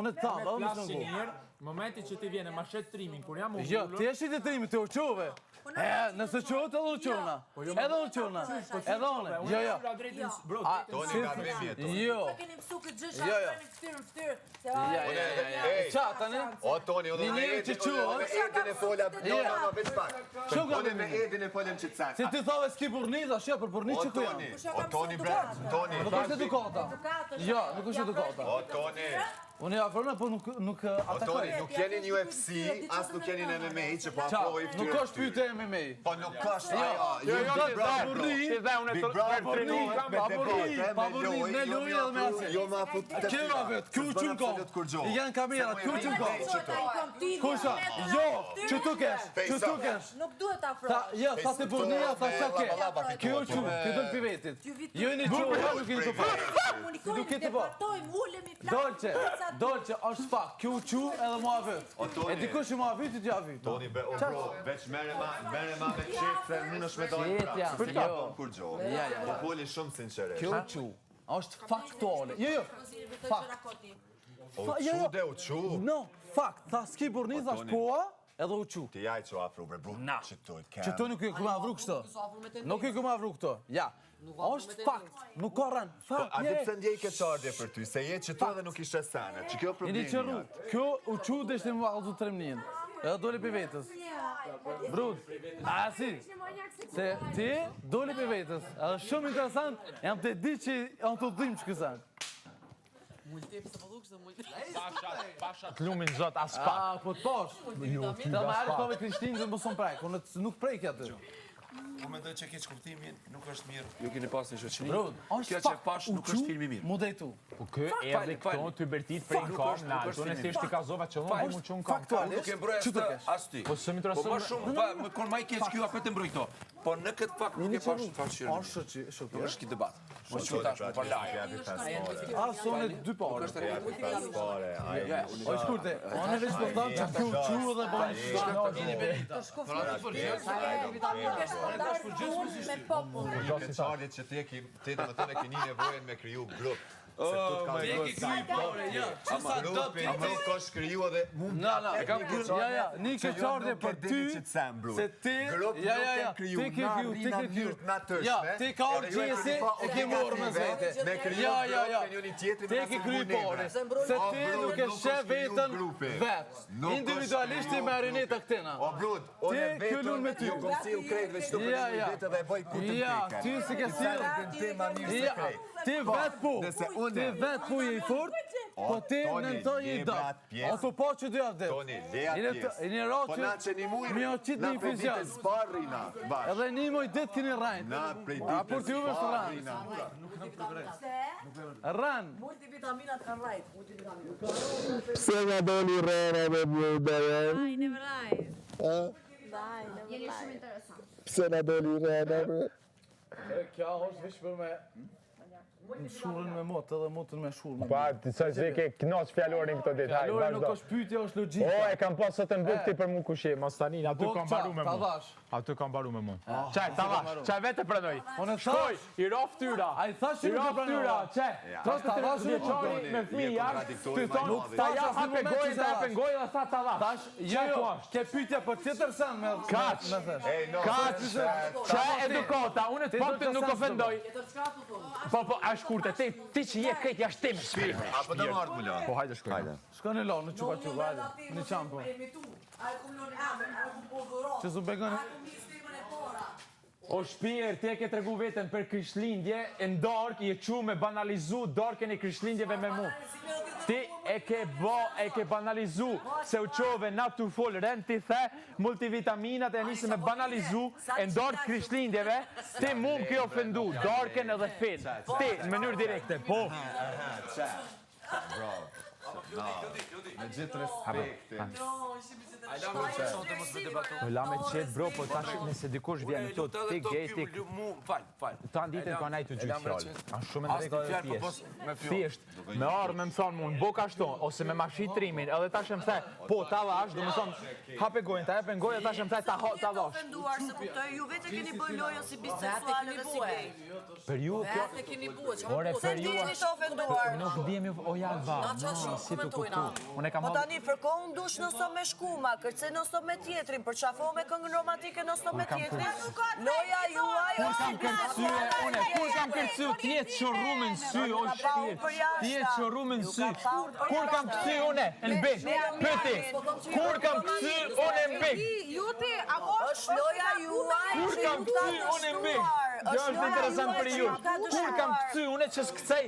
Unë të thamë, unë të mirë, momenti që ti vjene ma shetë trimin, kur jam u Jo, ti e shite trimin, ti u quve. Nëse quve, edhe u quna. Edhe u quna. Edhe une. Jo. Toni nga bremjet. Jo. Qa, tani? O, Toni, unë me Edin e fola, veç pak. Unë me Edin e folem që të sakë. Si ti thove s'ki burniz, ashtë për burniz që ku jam. O, Toni, Toni. Nuk është edukata. Jo, nuk është edukata. O, Toni. Unë e afrona, po nuk O, Toni, atakoj. nuk jeni një UFC, as nuk jeni në MMA, që po afroj i Nuk është pyte MMA. Po nuk është, Jo, me lojë edhe me asë. Jo ma afru të Kjeva vetë, kjo qënë ko. I janë kamerat, kjo qënë ko. Kusha, jo, që tu kesh. Nuk duhet afro. Jo, sa të burnia, sa qa ke. Kjo qënë, kjo dëllë për vetit. Jo i një qënë, nuk i një të parë. Nuk i të parë. Dolce, është fakt, kjo qu edhe mua vëtë. E dikush që mua vëtë, t'ja vëtë. Toni, o bro, veç mere ma me qetë, se më në shmedojnë Qetë jam, Për ta jo. bon kur gjo. Po poli shumë sinqeresht. Kjo qu, është faktuale. Jo, fakt. O qu dhe o qu. No, fakt, tha s'ki burniz, është poa, edhe u qu. Ti jaj që afru, bre, bro, që to i t'kem. Që to nuk i këma avru kështë. Nuk i këma avru këto, ja. është fakt, nuk ka rënë. Fakt, A di pse ndjej ke qardje për ty, se je që to dhe nuk ishte sene, që kjo problemi jatë. Kjo u qu dhe ishte më valdu të remnin. Edhe doli për vetës. Brud, a si? Se ti doli për vetës. Edhe shumë interesant, jam të di që janë të dhim që kësan. Pashat lumin zot as pak. A, po të posh. Të më arë tove Krishtinë dhe më son prejkë, unë nuk prejkë atë. Po me dojë që keq kuptimin, nuk është mirë. Ju keni pas një shoqëri. Brud, Kjo që pash nuk është filmi mirë. Mu dhejtu. Po kë erdhi këto ty Bertit prej kam na, tonë thjesht i kazova që unë më çun kam. Nuk e mbroj as ty. Po s'më Po intereson. më shumë, më kon më keq kjo apo të mbroj këto. Po në këtë fakt nuk e pash fashë. Është shoqëri. Është ki debat. Po çu tash po laj. A, sonë dy parë. O, shkurte, onë veç po thamë që kjo qu dhe Me popull. Ke qardjet që ti dhe më të në keni nevojën me kriju grup. Grupi nuk është kriju edhe mund Një ke qardje për ty, se ti, ti ke kriju, ti ka orë gjesi e ke morë me zvete. Ti ke kriju pare, se ti nuk e shë vetën vetë. Individualisht i marineta këtina. O brud, unë e vetën ju kom s'il krejt veç të përgjën i vetë dhe boj ku të pika. Ti si ke s'il, ti vetë po, ti vetë po je i fort, po ti në në të je i dëtë. O të po që dy avdë. Toni, leja pjesë. Po na që një mujë, na për ditë zbarri na, bashkë. Edhe një moj ditë kini rajnë. Na për ditë zbarri na. Rënë. Multivitaminat kanë rajt. Pse nga doli rëna me bluda, janë? Ai, në vraj. Jeni shumë interesant. Pse nga doli rëna, bre? Kja është vish për me shurën me motë, edhe motën me shurën. Pa, ti sa që ke knoç fjalorin këto ditë. Fjalorin nuk është pyetje, është logjika. O, e kam pas sot në bukti për mu kush je, mos tani, aty kam mbaru me mu. Aty kam mbaru me mu. Çaj, tavash, çaj vetë pranoj. Shkoj, i rof tyra. Ai thash që nuk e pranoj. Çaj. Tavash vjeçori me fëmijë jashtë. Ty thon, ta ja hape gojën, ta hape gojën dhe tha tavash. Tash, jo, ke pyetje për tjetër sen me Kaç. Kaç. Çaj edukata, unë të faktin nuk ofendoj. Po, shkurte, ti që je krejt jashtë tim shpirë. Apo të marrë më lanë. Po, hajde shkoj. Shko në lanë, në qupa qupa, hajde. Në qampo. Që zu begoni? O shpirë, ti e ke tregu veten për krishtlindje, e ndark, i e qu me banalizu darken e krishtlindjeve me mu. Ti e ke banalizu, se u qove na të folë rend, ti the, multivitaminat e njëse me banalizu, e ndark krishtlindjeve, ti mu më ke ofendu, darken edhe fit. Ti, në mënyrë direkte, po. Bravo. Me gjithë respektin. Po la me qetë bro, po tash nëse dikush vjen në tot, ti gejti... Fal. Ta ditën ka najtë të gjithë fjallë. Anë shumë në rejtë dhe pjesë. Thjesht, me arë me më thonë mund, bo ka shto, ose me mashit trimin, edhe ta shëmë thaj, po ta vash, do më thonë, hape gojnë, ta jepen gojnë, ta shëmë thaj, ta vash. Ju vetë keni bëj loja si biseksuale dhe si gej. Per ju, kjo... Vetë keni buë, Ore, per ju, ofenduar. nuk djemi o jalë ba, si Unë e kam Po tani fërkohën dush nëso me shkuma, kërce nëso me tjetrin, për qafo me këngën romantike nëso me tjetrin. Loja juaj... Kur kam kërcy, tjetë qërru me në sy, o shpirë. Tjetë qërru me në sy. Kur kam këcy une, në bik, pëti. Kur kam këcy une në bik. është loja juaj... Kur kam këcy une në bik. Kjo është interesant për ju. Kur kam këcy une që s'këcej,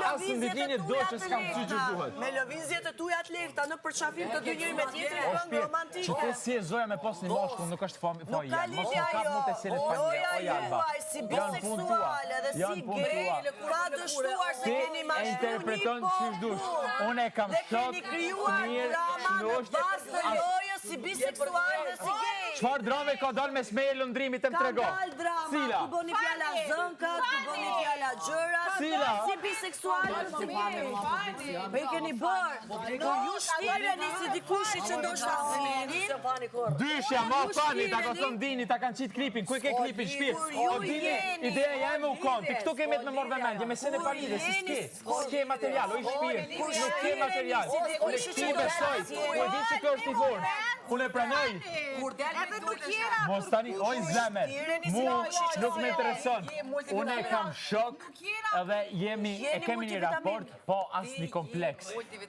asë në bikini do që s'kam këcy që duhet. Me lëvizjet e tuja të lekta në përqafim të dy njëri me tjetrin këngë romantike. Që te si e zoja me pos një moshkull nuk është fa janë. Mos më kap mu të silet pa një, o janë ba. Juaj si biseksuale dhe si gay, ka dështuar se keni E mashtu interpreton një që shdush. Unë e kam dhe shok, keni kryuar mirë, drama në bazë të lojës si biseksuale dhe si gay. Qfar drame ka dalë me smeje lëndrimit të më trego? Ka dalë drama, Cila? ku boni fjalla zënka, ku boni fjalla gjëra, Cila? si biseksuale dhe si gay. Me i keni bërë, ju shtireni si dikushi që ndoshta sinin. Dyshja, ma fani, ta ka thonë dini, ta kanë qitë klipin, ku e ke klipin shpirë? O dini, ideja jeme u konë, ti këtu kemi të me morë vëmendje, me sene palide, si s'ke material, o i shpirë, nuk ke material, unë ti besoj, u e di që kjo është i forë, unë e pranoj, mos tani, oj zemer, mu nuk me intereson, unë e kam shok, edhe e kemi një raport, po asë një kompleks,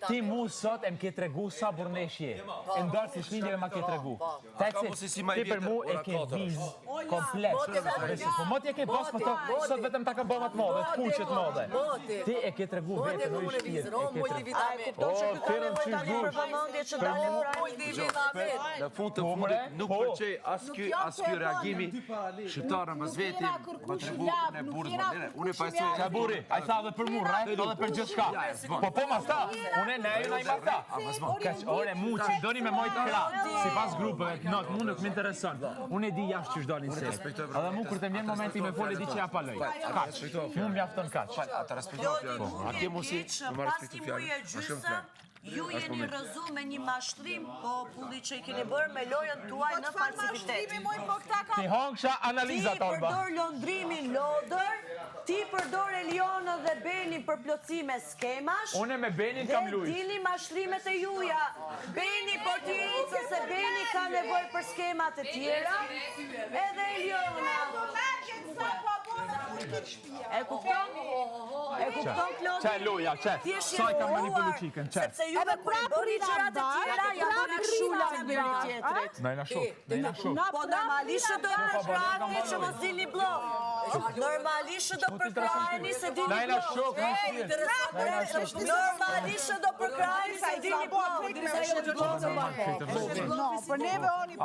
ti mu sot e më ke tregu sa burneshje, e ndarë si shlindjeve ma ke tregu, ti për mu e ke viz kompleks, po mot je ke bos, po sot vetëm ta ka bomat modhe, të kuqet modhe, ti e ke tregu vetë në i shpirë, o, tërën që Në fund të fundit nuk përqej as ky reagimi shqiptarë më zveti, më tregu unë e burës më dire. Unë e pajsoj... Qa buri, a i tha dhe për mu, rajt, dhe për gjithë shka. Po ma sta, unë e neju na i ma sta. Ore, mu që doni me mojtë kra, si pas grupëve, not, mu nuk m'intereson. Unë e di jashtë që shdoni se. Edhe mu kur të mjenë momenti me foli di që ja paloj. Kaq, mu m'jafton kaq. Ata respektoj fjallë. A ke mosi më respektu fjallë. Ju jeni rëzu me një mashtrim populli që i keni bërë me lojën tuaj në falsifitet. Ti hongsha analiza, Ti Tolba. përdor londrimin lodër, ti përdor Elionën dhe Benin për plotësime skemash. Une me Benin kam Dhe lujt. dini mashtrimet e juja. Beni po t'i ecë se Beni ka nevojë për skemat e tjera. Edhe Eliona. E kupton? E kupton, Klodi? Qe loja, qe. Sa i kam manipulu qikën, qe. Sepse juve kur i bëni gjërat e tjera, ja bëni këshulla në bëri tjetrit. Najna shok, najna shok. Po normalisht do përkraheni që mos dilni blok. Normalisht do përkraheni se dilni Najna blok. shok, në shpirë. Normalisht do përkraheni se dilni blok.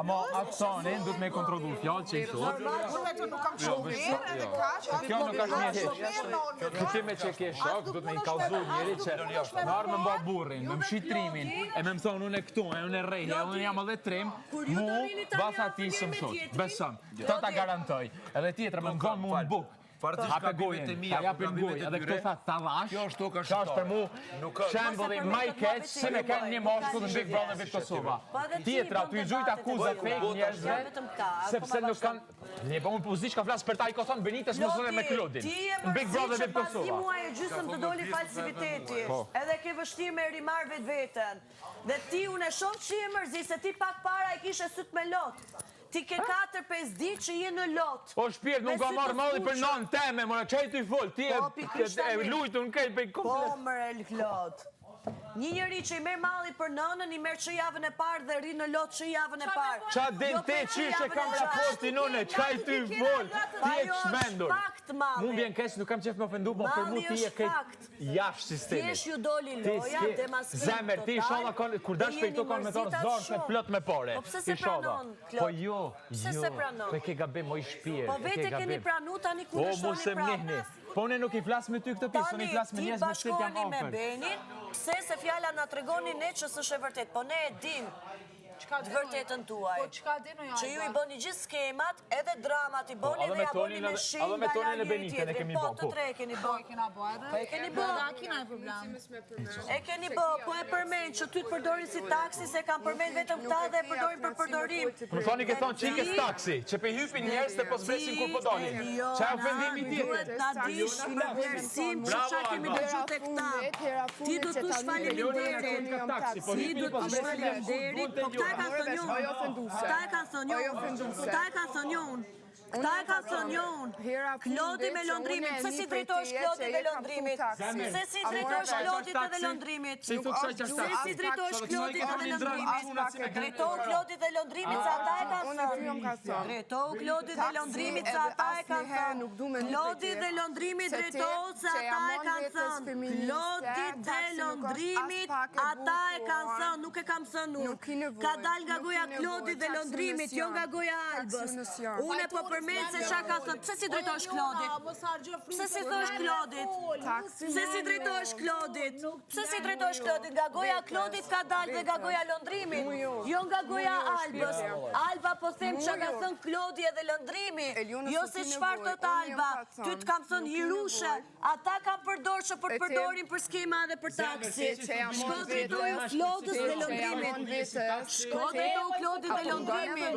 Ama atë sonin, du të me kontrolu fjallë që i thot. Kjo nuk është një heq. Këtime që ke shok, du të me i kalzu njëri që në arë me mba burrin, me më shqitrimin, e me më thonë unë e këtu, e unë e rejhe, unë jam edhe trim, mu basa ti së më thot, besëm, të ta garantoj, edhe tjetër me më gonë mu në buk. Hape gojen, ta japin gojen, edhe këto tha talash, kjo është për mu shembulli ma i keq se me kanë një moshku në Big Brother Vip Kosova. Tjetra, tu i gjujt akuzat fake njerëzve, sepse nuk kanë... Një, po unë pozish ka flasë për ta i ka thonë Benites më zone me Klodin, në Big Brother Vip Kosova. Ti e muaj e gjysëm të doli falsifiteti, edhe ke vështirë me rimar vetë vetën. Dhe ti unë e shoh që i mërzi, se ti pak para i kishe syt me lot. Ti ke 4-5 ditë që je në lot. O shpirt, nuk ka marrë malli për non teme, mora qaj të i full, ti e lujtu në kejt për i komplet. Po mërë el Klod. Një njëri që i merë malli për nënën, i merë që javën e parë dhe ri në lot që javën e parë. Qa din te qishe kam raportin une, qaj të i full, ti e shmendur. Mu vjen kesh, nuk kam qef me ofendu, po për mu ti e kejt jashtë sistemi. Thjesht ju doli loja, demaskrim total. Zemer, ti i shala, kur dash për i këto kanë me tonë zorë, me plot me pore. Po pse se pranon, Klod? Po jo, Pse se pranon? po e ke gabim, o i shpirë. Po vete keni pranu, tani ku në shoni pranë. Po une nuk i flas me ty këtë pisë, unë i flas me Tani, njerëz me shtet jam ti bashkoheni me ofër. Benin, pse se fjalla na tregoni ne që s'është e vërtet, po ne e dim të vërtetën tuaj. Po çka deno ja? Që ju i bëni gjithë skemat, edhe dramat i bëni dhe ja bëni me shenjë Edhe me nga Tonin e njëri Benitën e tjetri. kemi Po, bë, të tre e keni bë. E kena bë edhe? Po e keni bë. Da kina e problem. E keni bë, po e përmend që ty të përdorin si taksi, se kam përmend vetëm këta dhe e përdorin për përdorim. Më thoni ke thonë qikës taksi, që pe hypin njerës të pospresin kur po dolin. Qa e ofendimi tjetër? Duhet ta dish me vlerësim që qa kemi dëgju te këta. Ti do të shfaleminderit. Ti do të shfaleminderit. Po këta e kanë thënë unë. Këta e kanë thënë unë. Këta e kanë thënë unë. Këta e ka thënë unë, Klodi me lëndrimit, se si drejtosh Klodi dhe lëndrimit, se si drejtosh Klodit dhe lëndrimit, se si drejtosh Klodit dhe lëndrimit, drejtohu Klodit dhe lëndrimit, se ata e ka thënë, drejtohu Klodit dhe lëndrimit, se ata e ka thënë, Klodit dhe lëndrimit drejtohu, se ata e ka thënë, Klodit dhe lëndrimit, ata e ka thënë, nuk e kam thënë unë, ka dal nga goja Klodit dhe lëndrimit, jo nga goja Albës, unë e po përmend se qa ka thënë, pse si drejtosh Klodit? Pse si thosh Klodit? Pse si drejtosh Klodit? Pse si drejtosh Klodit? Nga goja Klodit ka dalë dhe nga goja lëndrimit, jo nga goja Albës. Alba po them qa ka thënë Klodi edhe lëndrimi, jo se qfar thot Alba, ty të kam thënë hirushe, ata kam përdorë që për të përdorin për skema dhe për taksi. Shko drejtoju Klodës dhe lëndrimit. Shko drejtoju Klodit dhe lëndrimit.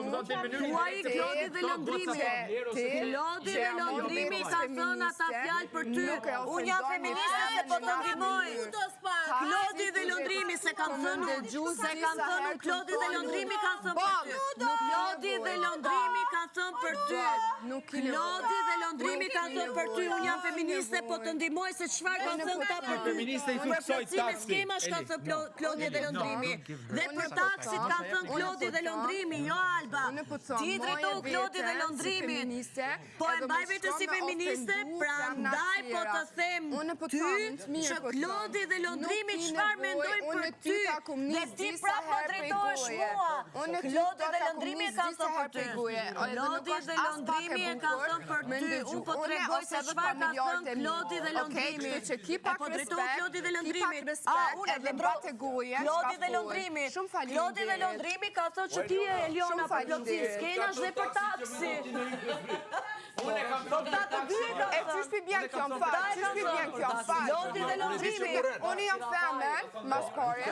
Tuaj Klodit dhe lëndrimit. Klodi dhe lëndrimi ka thënë ata fjalë për ty. Unë jam feministe se po të ndihmoj. Klodi dhe lëndrimi se kam thënë unë. Se kam thënë unë Klodi dhe lëndrimi kanë thënë për ty. Klodi dhe lëndrimi kanë thënë për ty. Klodi dhe lëndrimi kanë thënë për ty. Unë jam feministe po të ndihmoj se çfarë kanë thënë këta për ty. Feministe i thuksoj taksi. Skemash kanë thënë Klodi dhe lëndrimi. Dhe për taksit kanë thënë Klodi dhe lëndrimi, jo Alba. Ti drejtohu Klodi dhe lëndrimi. Po e mbaj vetë si feministe, pra ndaj po të them ty që Klodi dhe lëndrimi qëfar mendojnë për ty dhe ti prap më drejtohesh mua. Klodi dhe lëndrimi e kanë thënë për ty. Klodi dhe lëndrimi e kanë thënë për ty. Unë po të regoj se qëfar ka thënë Klodi dhe lëndrimi. E po drejtohu Klodi dhe lëndrimit. Unë e drejtohu Klodi dhe lëndrimit. Klodi dhe lëndrimi ka thënë që ti e Eliona për plotësi skenash dhe për taksi. Unë e kam thënë E qysh pi bjen kjo më falë, qysh pi bjen kjo më falë. Klodi dhe lëndrimi. Unë jam femën, maskore,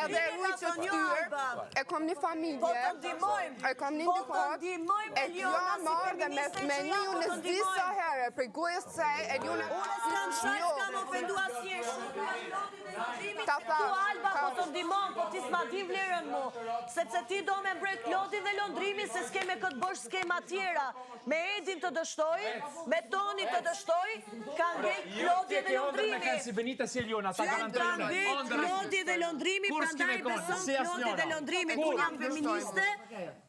edhe rrujë që ftyrë, e kom një familje, Po të ndihmojmë. e kom një Po të ndihmot, ndihmojmë e kjo Eliona si marrë dhe feministe me që një jam, unë po të s'di sa ndihmojmë. herë, për gojës të sej, Eliona... Unë s'kam shaj, s'kam ofendu asnjësh. Ta tha, Tu Alba po të ndihmon, po ti s'ma di vlerën mu. Sepse ti do me mbret Klodi dhe lëndrimi se s'ke me këtë bosh skema tjera. Me Edin të dështoj, me Toni të dështoj, ka ngel Klodi dhe lëndrimi. Si Benita si Eliona, sa Ka garantojnë. ngel Klodi dhe lëndrimi, prandaj beson Klodi dhe lëndrimi. Unë jam feministe,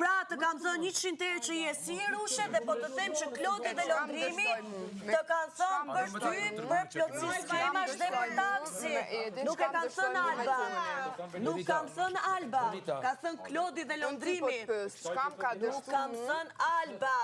pra të kam thënë 100 herë që je si rushe dhe po të them që Klodi dhe lëndrimi të kanë thënë për ty, për plotësi skemash dhe për taksi. Nuk e kanë thënë Alba. Nuk kam thënë Alba. Ka thënë Klodi dhe lëndrimi. Shkam ka Nuk kam thënë Alba.